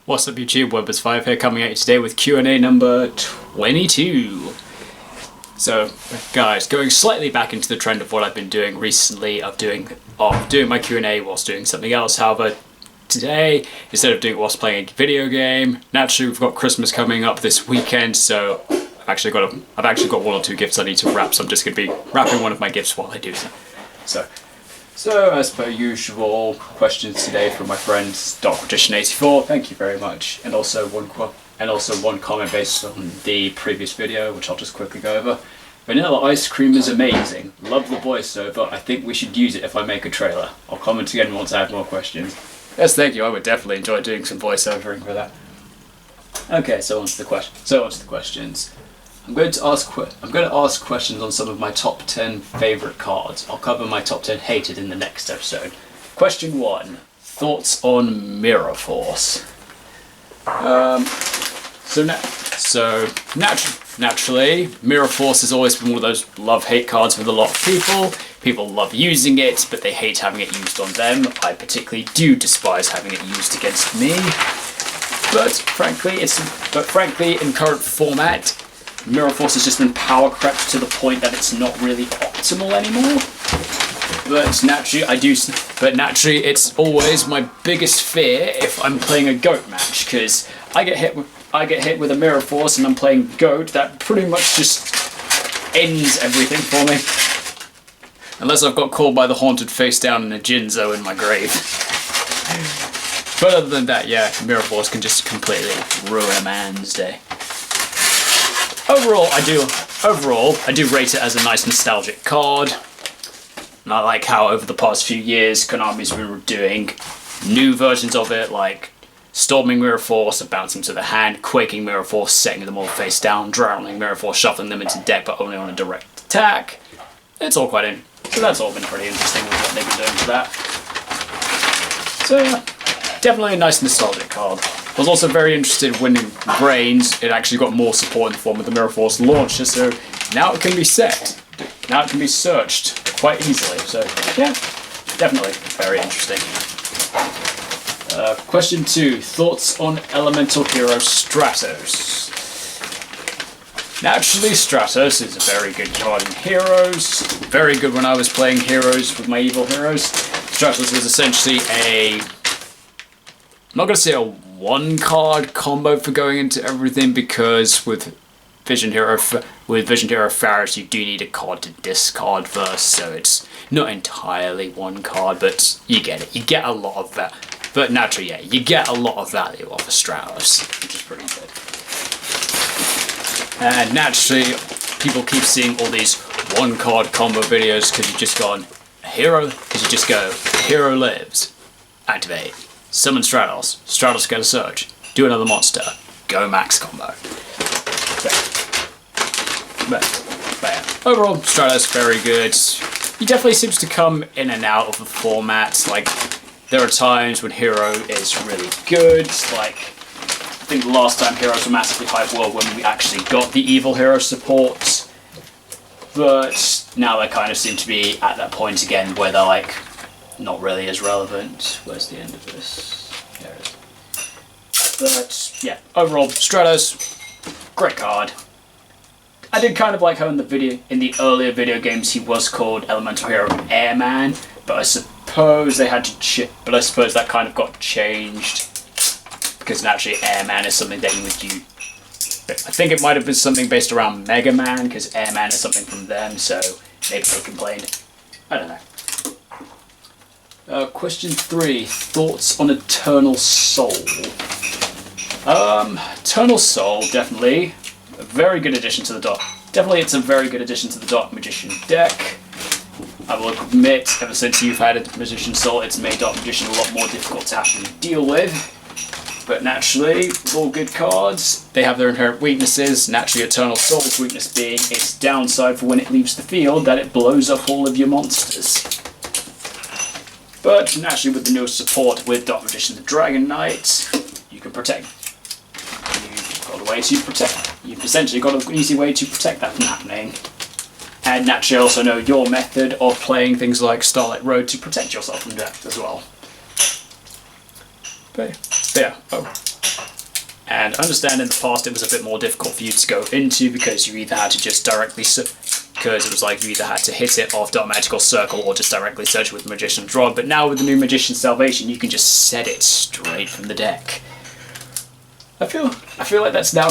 What's up YouTube, Webberz05 here, coming at you today with Q&A number 22. So guys, going slightly back into the trend of what I've been doing recently of doing my Q&A whilst doing something else. However, today, instead of doing it whilst playing a video game, naturally we've got Christmas coming up this weekend, so I've actually got one or two gifts I need to wrap, so I'm just going to be wrapping one of my gifts while I do so. So, as per usual, questions today from my friend Darkmagician84. Thank you very much, and also one comment based on the previous video, which I'll just quickly go over. Vanilla ice cream is amazing. Love the voiceover. I think we should use it if I make a trailer. I'll comment again once I have more questions. Yes, thank you. I would definitely enjoy doing some voiceovering for that. Okay, so on to the questions. I'm going to ask questions on some of my top 10 favourite cards. I'll cover my top 10 hated in the next episode. Question 1. Thoughts on Mirror Force? Naturally, Mirror Force has always been one of those love-hate cards with a lot of people. People love using it, but they hate having it used on them. I particularly do despise having it used against me. But frankly, in current format, Mirror Force has just been power crept to the point that it's not really optimal anymore. But naturally, it's always my biggest fear if I'm playing a goat match, because I get hit with a Mirror Force and I'm playing goat. That pretty much just ends everything for me. Unless I've got called by the haunted face down in a Jinzo in my grave. But other than that, yeah, Mirror Force can just completely ruin a man's day. Overall, I do rate it as a nice nostalgic card. And I like how over the past few years, Konami's been doing new versions of it, like Storming Mirror Force, Bouncing to the Hand, Quaking Mirror Force, setting them all face down, Drowning Mirror Force, shuffling them into deck but only on a direct attack. It's all quite in. So that's all been pretty interesting with what they've been doing for that. So yeah, definitely a nice nostalgic card. I was also very interested when in Brains, it actually got more support in the form of the Mirror Force launcher, so now it can be searched quite easily, so yeah, definitely very interesting. Question 2, thoughts on Elemental Hero Stratos? Naturally, Stratos is a very good card in Heroes, very good when I was playing Heroes with my evil heroes. Stratos was essentially I'm not going to say a one-card combo for going into everything, because with Vision Hero Faris you do need a card to discard first, so it's not entirely one card, but you get it. You get a lot of that. But naturally, yeah, you get a lot of value off of Stratos, which is pretty good. And naturally, people keep seeing all these one-card combo videos because you just go Hero lives, activate. Summon Stratos. Stratos get a search. Do another monster. Go max combo. But yeah. Overall, Stratos very good. He definitely seems to come in and out of the format. Like, there are times when Hero is really good. Like, I think the last time Heroes were massively hyped were when we actually got the evil hero support. But now they kind of seem to be at that point again where they're like, not really as relevant. Where's the end of this? There it is. But yeah, overall, Stratos, great card. I did kind of like how in the earlier video games he was called Elemental Hero Airman, but I suppose that kind of got changed because naturally Airman is something that you would use. I think it might have been something based around Mega Man, because Airman is something from them, so maybe they complained. I don't know. Question 3, thoughts on Eternal Soul? Eternal Soul, definitely a very good addition to the Dark. Definitely, it's a very good addition to the Dark Magician deck. I will admit, ever since you've had a Magician Soul, it's made Dark Magician a lot more difficult to actually deal with. But naturally, all good cards, they have their inherent weaknesses. Naturally, Eternal Soul's weakness being its downside for when it leaves the field, that it blows up all of your monsters. But naturally, with the newest support with Dark Magician the Dragon Knight, you can protect. You've essentially got an easy way to protect that from happening. And naturally, also know your method of playing things like Starlight Road to protect yourself from death as well. But yeah, And I understand in the past it was a bit more difficult for you to go into because you either had to just directly, because it was like you either had to hit it off Dark Magical Circle or just directly search with Magician's Rod. But now with the new Magician's Salvation, you can just set it straight from the deck. I feel like that's now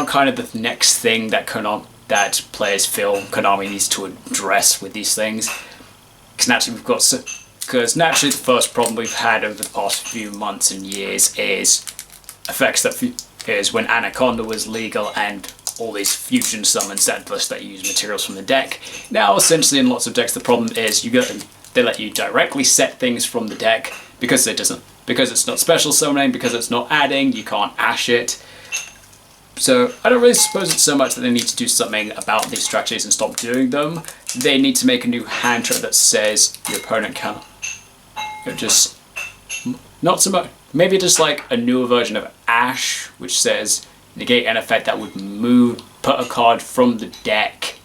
kind of the next thing that players feel Konami needs to address with these things. Because naturally the first problem we've had over the past few months and years is when Anaconda was legal and all these fusion summons that use materials from the deck. Now essentially in lots of decks the problem is they let you directly set things from the deck because it's not special summoning, because it's not adding, you can't ash it. So I don't really suppose it's so much that they need to do something about these strategies and stop doing them. They need to make a new hand trick that says your opponent can just not so much. Maybe just like a newer version of Ash, which says negate an effect that would put a card from the deck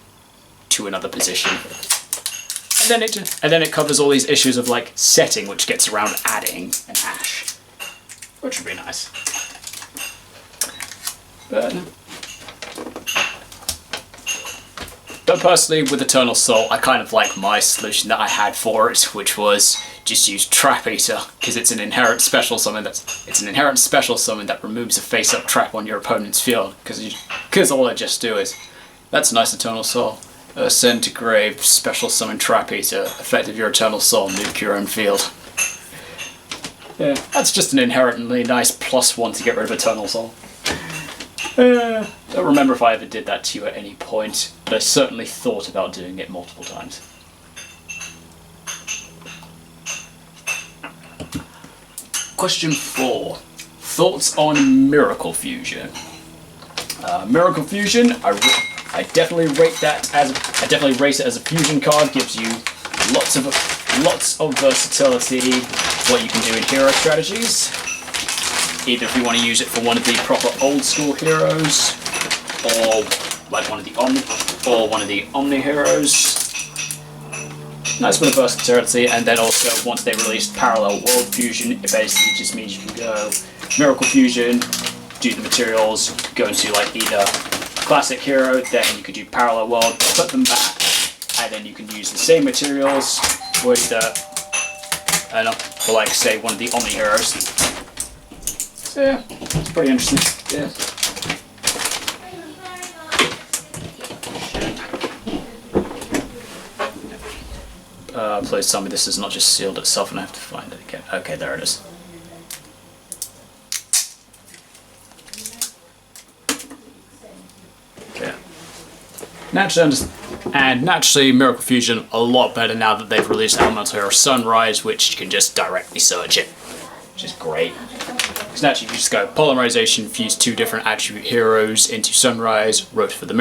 to another position. And then it covers all these issues of like setting, which gets around adding an Ash, which would be nice. But personally, with Eternal Soul, I kind of like my solution that I had for it, which was just use Trap Eater, because it's an inherent special summon that removes a face-up trap on your opponent's field. Because all I just do is, that's a nice Eternal Soul. Send to grave, special summon Trap Eater, effect of your Eternal Soul, nuke your own field. Yeah, that's just an inherently nice +1 to get rid of Eternal Soul. Don't remember if I ever did that to you at any point, but I certainly thought about doing it multiple times. Question 4. Thoughts on Miracle Fusion? Miracle Fusion, I definitely rate it as a fusion card. Gives you lots of versatility. What you can do in hero strategies. Either if you want to use it for one of the proper old school heroes, or like one of the Omni heroes. Nice bit of versatility, and then also once they released Parallel World Fusion, it basically just means you can go Miracle Fusion, do the materials, go into like either Classic Hero, then you could do Parallel World, put them back, and then you can use the same materials with for like say one of the Omni heroes. So yeah, it's pretty interesting. Yeah. Please tell me this is not just sealed itself and I have to find it again. Okay, there it is. Okay. Naturally, Miracle Fusion a lot better now that they've released Elemental Hero Sunrise, which you can just directly search it, which is great. Because naturally you just go Polymerization, fuse 2 different attribute heroes into Sunrise, rotate for the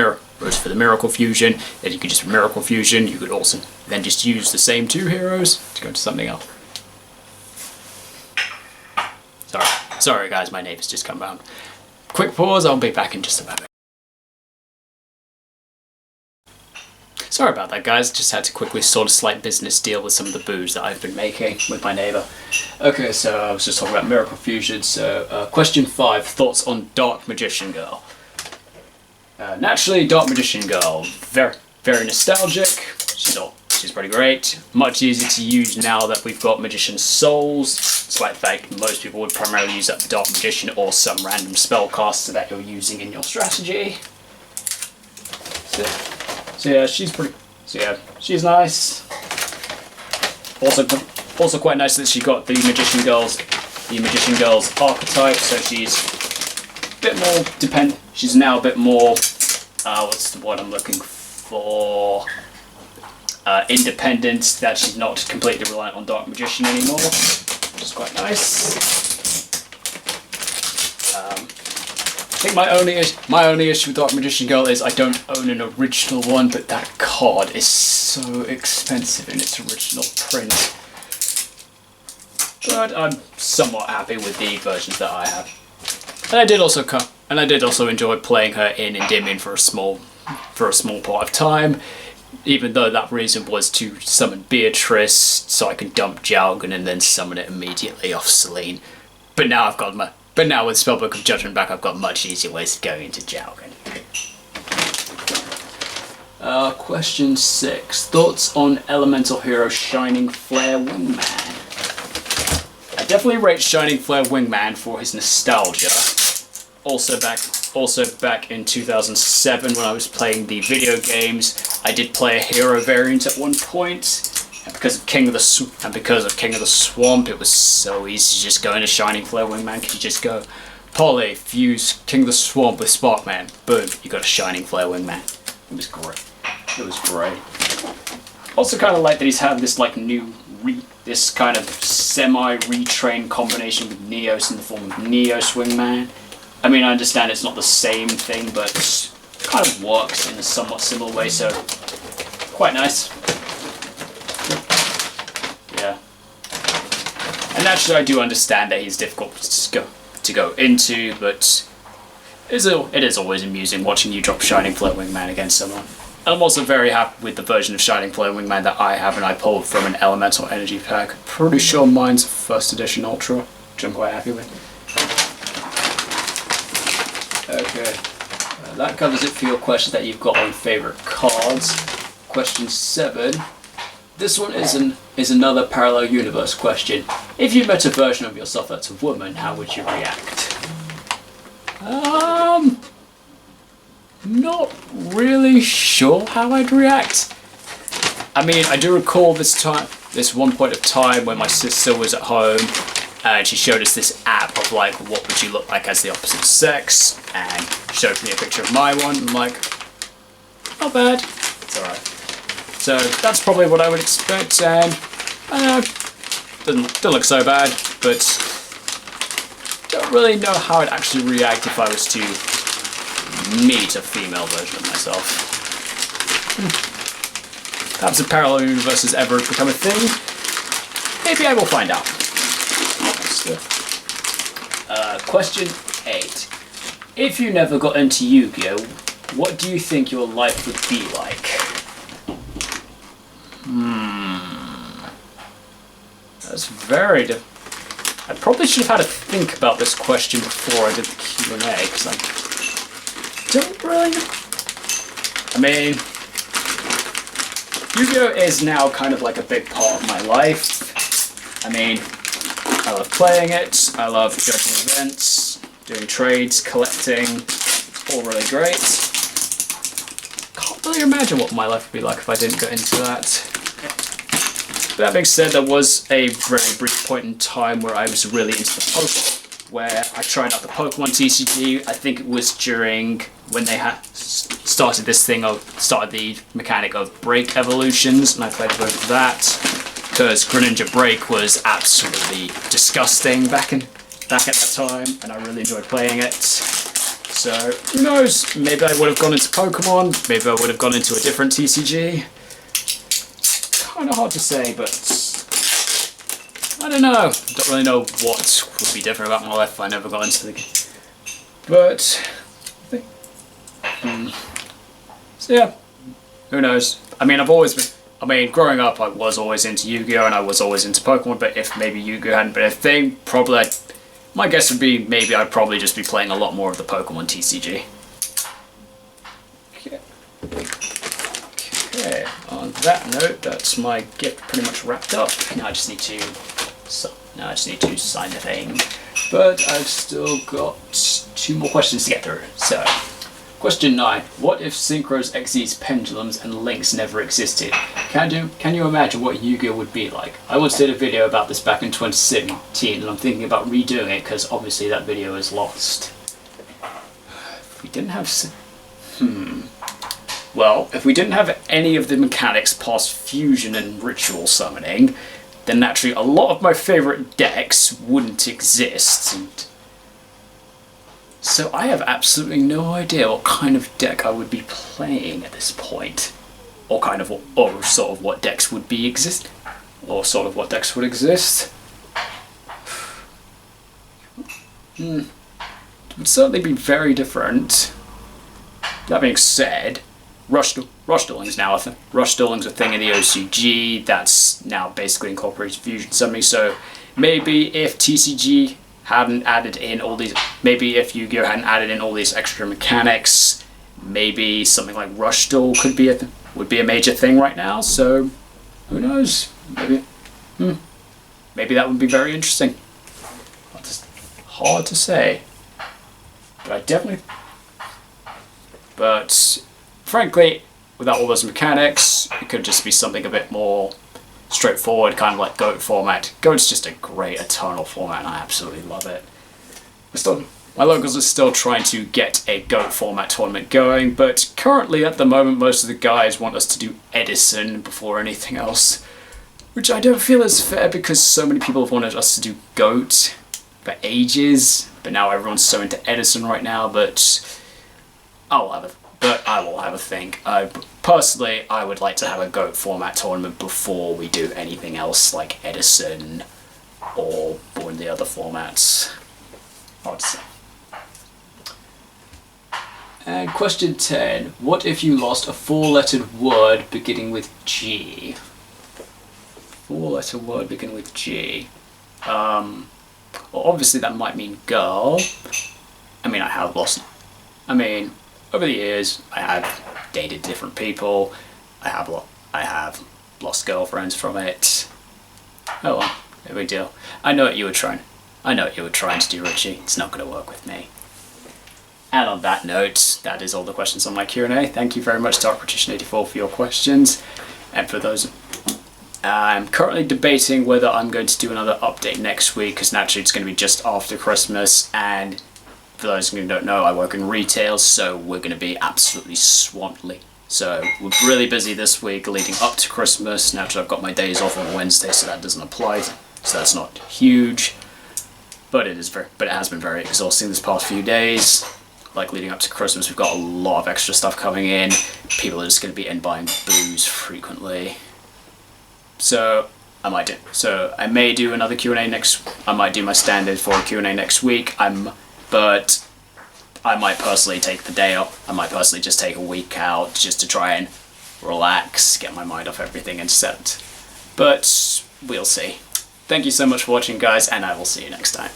Miracle Fusion, then you could just Miracle Fusion, you could also then just use the same 2 heroes to go into something else. Sorry guys, my neighbour's just come round. Quick pause, I'll be back in just a moment. Sorry about that guys, just had to quickly sort a slight business deal with some of the booze that I've been making with my neighbour. Okay, so I was just talking about Miracle Fusion, so question 5, thoughts on Dark Magician Girl. Naturally, Dark Magician Girl, very, very nostalgic, she's pretty great, much easier to use now that we've got Magician Souls, despite the fact most people would primarily use that for Dark Magician or some random spellcaster that you're using in your strategy. So yeah, she's nice. Also quite nice that she got the Magician Girl's archetype, so she's a bit more she's now a bit more what's the word I'm looking for? Independent, that she's not completely reliant on Dark Magician anymore, which is quite nice. I think my only issue with Dark Magician Girl is I don't own an original one, but that card is so expensive in its original print. But I'm somewhat happy with the versions that I have. And I did also enjoy playing her in Endymion for a small part of time, even though that reason was to summon Beatrice so I can dump Jalgun and then summon it immediately off Selene. But now I've got But now with Spellbook of Judgment back, I've got much easier ways of going into Jalgan. Question 6. Thoughts on Elemental Hero Shining Flare Wingman? I definitely rate Shining Flare Wingman for his nostalgia. Also back in 2007 when I was playing the video games, I did play a hero variant at one point. And because of King of the Swamp, it was so easy to just go into Shining Flare Wingman. Because you just go, Polly, fuse King of the Swamp with Sparkman. Boom, you got a Shining Flare Wingman. It was great. It was great. Also kind of like that he's had this like this kind of semi-retrained combination with Neos in the form of Neos Wingman. I mean, I understand it's not the same thing, but it kind of works in a somewhat similar way, so quite nice. Yeah. And naturally I do understand that he's difficult to go into, but it is always amusing watching you drop Shining Flare Wingman against someone. And I'm also very happy with the version of Shining Flare Wingman that I have and I pulled from an Elemental Energy pack. Pretty sure mine's first edition Ultra, which I'm quite happy with. Okay, that covers it for your questions that you've got on favourite cards. Question 7. This one is another parallel universe question. If you met a version of yourself that's a woman, how would you react? Not really sure how I'd react. I mean, I do recall this one point of time when my sister was at home and she showed us this app of like, what would you look like as the opposite sex, and showed me a picture of my one. I'm like, not bad. It's alright. So that's probably what I would expect, and I don't know, doesn't look so bad, but don't really know how I'd actually react if I was to meet a female version of myself. Perhaps if parallel universes ever become a thing, maybe I will find out. Question 8. If you never got into Yu-Gi-Oh, what do you think your life would be like? That's very I probably should have had to think about this question before I did the Q&A, because I don't really... I mean, Yu-Gi-Oh is now kind of like a big part of my life. I mean, I love playing it, I love judging events, doing trades, collecting, it's all really great. Can't really imagine what my life would be like if I didn't go into that. That being said, there was a very brief point in time where I was really into the Pokemon, where I tried out the Pokemon TCG. I think it was during when they had started the mechanic of break evolutions, and I played a bit of that, because Greninja Break was absolutely disgusting back at that time, and I really enjoyed playing it. So, who knows, maybe I would have gone into Pokemon, maybe I would have gone into a different TCG. Kind of hard to say, but I don't know. Don't really know what would be different about my life if I never got into the game. But, so yeah, who knows. I mean, growing up I was always into Yu-Gi-Oh! And I was always into Pokemon, but if maybe Yu-Gi-Oh! Hadn't been a thing, my guess would be maybe I'd probably just be playing a lot more of the Pokemon TCG. Okay, on that note, that's my gift pretty much wrapped up. Now I just need to sign the thing. But I've still got 2 more questions to get through. So, question 9. What if Synchros, Xyz, Pendulums, and Links never existed? Can you imagine what Yu-Gi-Oh! Would be like? I once did a video about this back in 2017, and I'm thinking about redoing it, because obviously that video is lost. If we didn't have... Well, if we didn't have any of the mechanics past fusion and ritual summoning, then naturally a lot of my favourite decks wouldn't exist. And so I have absolutely no idea what kind of deck I would be playing at this point. Or sort of what decks would be exist. Or sort of what decks would exist. It would certainly be very different. That being said, Rush Dueling's now a thing. Rush Dueling's a thing in the OCG that's now basically incorporated fusion summoning, so maybe if TCG hadn't added in all these, maybe if Yu-Gi-Oh hadn't added in all these extra mechanics, maybe something like Rush Duel could be would be a major thing right now. So who knows? Maybe that would be very interesting. It's hard to say, but frankly, without all those mechanics, it could just be something a bit more straightforward, kind of like GOAT format. GOAT's just a great eternal format, and I absolutely love it. My locals are still trying to get a GOAT format tournament going, but currently at the moment most of the guys want us to do Edison before anything else, which I don't feel is fair because so many people have wanted us to do GOAT for ages, but now everyone's so into Edison right now. But I will have a think. Personally, I would like to have a GOAT format tournament before we do anything else like Edison or one of the other formats. Hard to say. And question 10. What if you lost a 4-lettered word beginning with G? 4-letter word beginning with G. Well, obviously that might mean girl. Over the years, I have dated different people. I have lost girlfriends from it. Oh well, no big deal. I know what you were trying to do, Richie. It's not going to work with me. And on that note, that is all the questions on my Q&A. Thank you very much, DarkPartition84, for your questions. And for those, I'm currently debating whether I'm going to do another update next week, because naturally it's going to be just after Christmas, and for those who don't know, I work in retail, so we're going to be absolutely swamped. So we're really busy this week leading up to Christmas. Naturally I've got my days off on Wednesday, so that doesn't apply, so that's not huge. But it has been very exhausting this past few days. Like leading up to Christmas, we've got a lot of extra stuff coming in. People are just going to be in buying booze frequently. So I may do another Q&A next. I might do my standard for a Q&A next week. But I might personally take the day off. I might personally just take a week out just to try and relax, get my mind off everything and set. But we'll see. Thank you so much for watching, guys, and I will see you next time.